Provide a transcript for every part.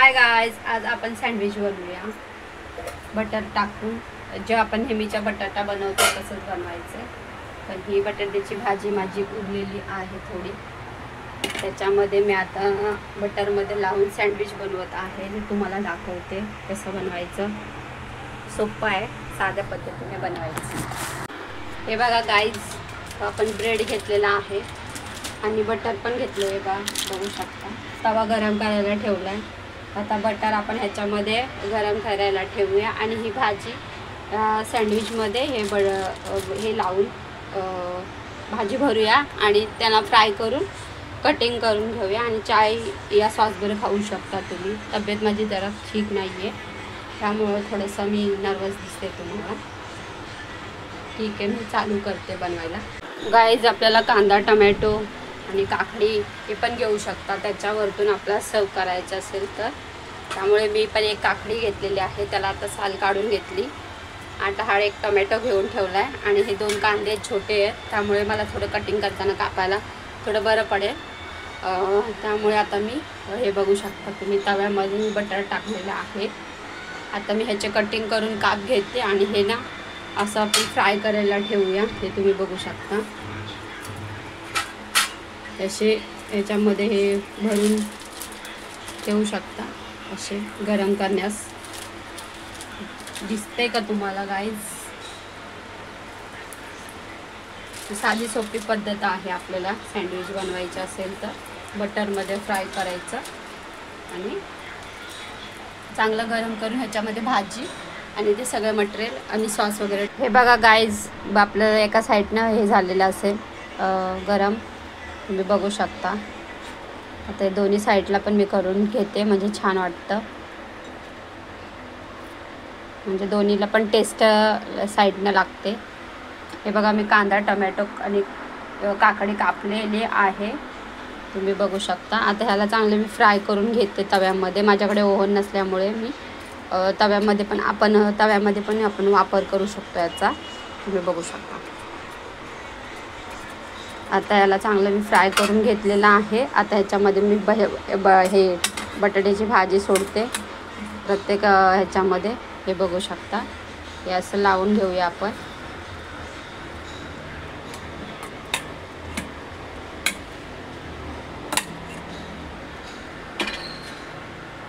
Hi guys, आज आपण sandwich बनवूया बटर टाकून. जे आपण नेहमीच्या बटाटा बनवतो तसंच बनवायचं. पण ही बटाट्याची भाजी माझी उरलेली आहे थोडी, त्याच्यामध्ये मी आता बटरमध्ये लावून सँडविच बनवत आहे. मी तुम्हाला दाखवते कसं बनवायचं. सोपं आहे, साध्या पद्धतीने बनवायचं. हे बघा गाइस, आपण ब्रेड घेतलेला आहे आणि बटर पण घेतलं आहे बघा, बघू शकता. तवा गरम करायला ठेवला आहे. आता बटर आपण ह्याच्यामध्ये गरम करायला ठेवूया आणि ही भाजी सँडविचमध्ये हे लावून भाजी भरूया आणि त्याला फ्राय करून कटिंग करून घेऊया. आणि चाय या सॉसबरोबर खाऊ शकता तुम्ही. तब्येत माझी जरा ठीक नाही आहे, त्यामुळं थोडंसं मी नर्वस दिसते तुम्हाला. ठीक आहे, मी चालू करते बनवायला. गाईज, आपल्याला कांदा, टमॅटो आणि काकडी हे पण घेऊ शकता त्याच्यावरतून आपल्याला सर्व करायचं असेल तर. त्यामुळे मी पण एक काकडी घेतलेली आहे, त्याला आता साल काढून घेतली. आता हा एक टमॅटो घेऊन ठेवला आहे आणि हे 2 कांदे छोटे आहेत, त्यामुळे मला थोडं कटिंग करताना कापायला थोडं बरं पडेल. त्यामुळे आता मी हे बघू शकता तुम्ही, तव्यामध्ये मी बटर टाकलेलं आहे. आता मी ह्याचे कटिंग करून काप घेते आणि हे ना असं आपण फ्राय करायला ठेवूया. हे तुम्ही बघू शकता, असे ह्याच्यामध्ये हे भरून ठेवू शकता, असे गरम करण्यास. दिसते का तुम्हाला गाईज? साधी सोपी पद्धत आहे. आपल्याला सँडविच बनवायचं असेल तर बटरमध्ये फ्राय करायचं आणि चांगलं गरम करून ह्याच्यामध्ये भाजी आणि ते सगळं मटेरियल आणि सॉस वगैरे. हे बघा गाईज, आपल्याला एका साईडनं हे झालेलं असेल गरम, तुम्ही बघू शकता. आता दोन्ही साईडला पण मी करून घेते, म्हणजे छान वाटतं. म्हणजे दोन्हीला पण टेस्ट साईडनं लागते. हे बघा, मी कांदा, टमॅटो आणि काकडी कापलेली आहे, तुम्ही बघू शकता. आता ह्याला चांगले मी फ्राय करून घेते तव्यामध्ये. माझ्याकडे ओव्हन नसल्यामुळे मी तव्यामध्ये पण आपण वापर करू शकतो याचा, तुम्ही बघू शकता. आता याला चांगलं मी फ्राय करून घेतलेलं आहे. आता ह्याच्यामध्ये मी हे बटाट्याची भाजी सोडते प्रत्येक ह्याच्यामध्ये. हे बघू शकता, हे असं लावून घेऊया आपण.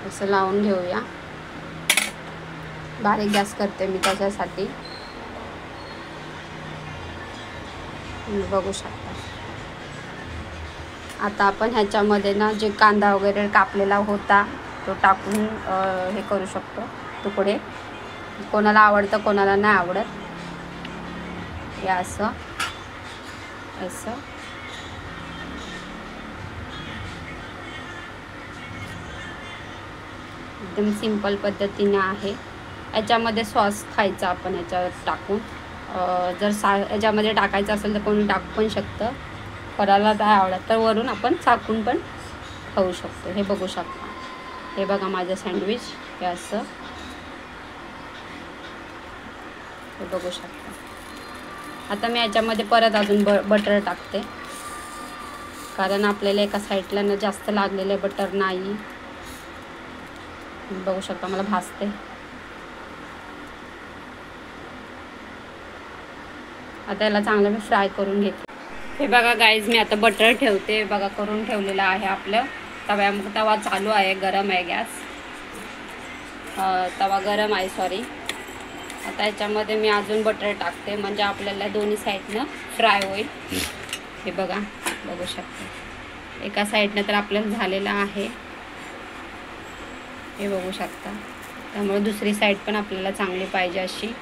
असं लावून घेऊया. बारीक गॅस करते मी त्याच्यासाठी, बघू शकता. आता आपण ह्याच्यामध्ये ना जे कांदा वगैरे कापलेला होता तो टाकून हे करू शकतो तुकडे. कोणाला आवडतं, कोणाला नाही आवडत. हे असं एकदम सिंपल पद्धतीने आहे. याच्यामध्ये सॉस खायचा आपण ह्याच्यावर टाकून. जर याच्यामध्ये टाकायचं असेल तर कोणी टाकू पण शकतं. कोणाला नाही आवडत तर वरून आपण चाकून पण खाऊ शकतो. हे बघू शकता. हे बघा माझं सँडविच, हे असं हे बघू शकता. आता मी याच्यामध्ये परत अजून बटर टाकते, कारण आपल्याला एका साईडला ना जास्त लागलेलं बटर नाही. बघू शकता, मला भाजते. आता याला चांगलं मी फ्राय करून घेते. हे बघा गाईज, मी आता बटर ठेवते. बघा, करून ठेवलेलं आहे आपलं. तवा चालू आहे, गरम आहे गॅस. तवा गरम आहे, सॉरी. आता याच्यामध्ये मी अजून बटर टाकते, म्हणजे आपल्याला दोन्ही साईडनं फ्राय होईल. हे बघा, बघू शकता. एका साईडनं तर आपल्याला झालेलं आहे, हे बघू शकता. त्यामुळे दुसरी साईड पण आपल्याला चांगली पाहिजे अशी.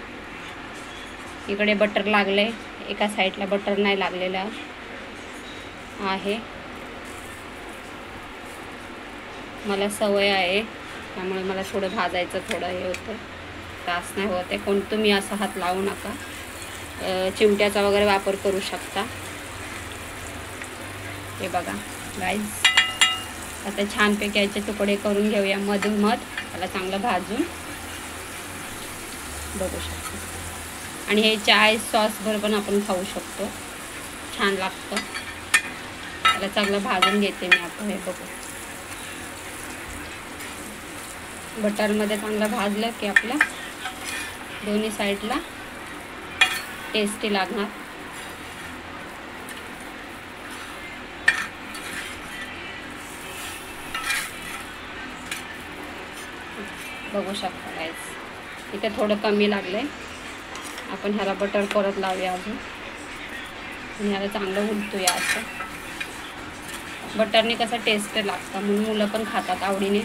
इकडे बटर लागले, एका साईडला बटर नाही लागलेलं आहे. मला सवय आहे, त्यामुळे मला थोडं भाजायचं थोडं हे होतं, त्रास नाही होत आहे. तुम्ही असा हात लावू नका. चिमट्याचा वगैरे वापर करू शकता. हे बघा गाईज, आता छानपैकी याचे तुकडे करून घेऊया मधोमध. त्याला चांगलं भाजून बघू शकतो. आणि हे चाय सॉस बरोबर पण आपण खाऊ शकतो, छान लागतं. त्याला चांगलं भाजून घेते मी आता. हे बघू, बटरमध्ये चांगलं भाजलं की आपल्या दोन्ही साईडला टेस्टी लागणार. बघू शकता गाईस, इथे थोडं कमी लागलंय. आपण ह्याला बटर परत लावूया अजून आणि ह्याला चांगलं उलटूया. असं बटरने कसं टेस्ट लागतं म्हणून मुलं पण खातात आवडीने.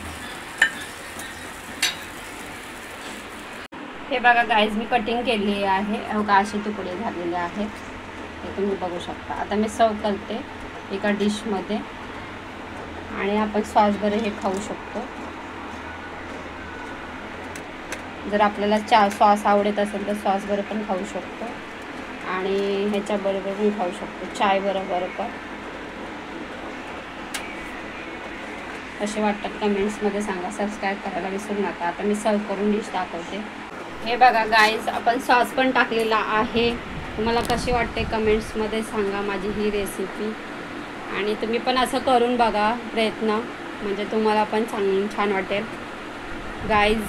हे बघा गाईज, मी कटिंग केली आहे. बघा असे तुकडे झालेले आहेत, हे तुम्ही बघू शकता. आता मी सर्व करते एका डिशमध्ये आणि आपण सॉस बरोबर हे खाऊ शकतो. जर आपल्याला सॉस आवडत असेल तर सॉस बरोबर पण खाऊ शकतो आणि ह्याच्याबरोबर पण खाऊ शकतो, चाय बरोबर पण. कसे वाटतात कमेंट्समध्ये सांगा. सबस्क्राईब करायला विसरू नका. आता मी सर्व करून डिश दाखवते. हे बघा गाईज, आपण सॉस पण टाकलेला आहे. तुम्हाला कशी वाटते कमेंट्समध्ये सांगा माझी ही रेसिपी. आणि तुम्ही पण असं करून बघा प्रयत्न, म्हणजे तुम्हाला पण छान वाटेल. गाईज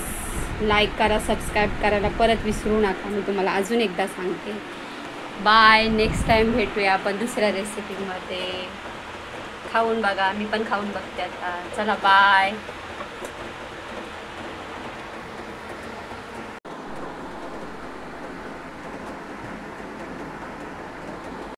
लाईक करा, सबस्क्राईब करायला परत विसरू नका. मी तुम्हाला अजून एकदा सांगते. बाय. नेक्स्ट टाईम भेटूया आपण दुसऱ्या रेसिपीमध्ये. खाऊन बघा, मी पण खाऊन बघते आता. चला बाय.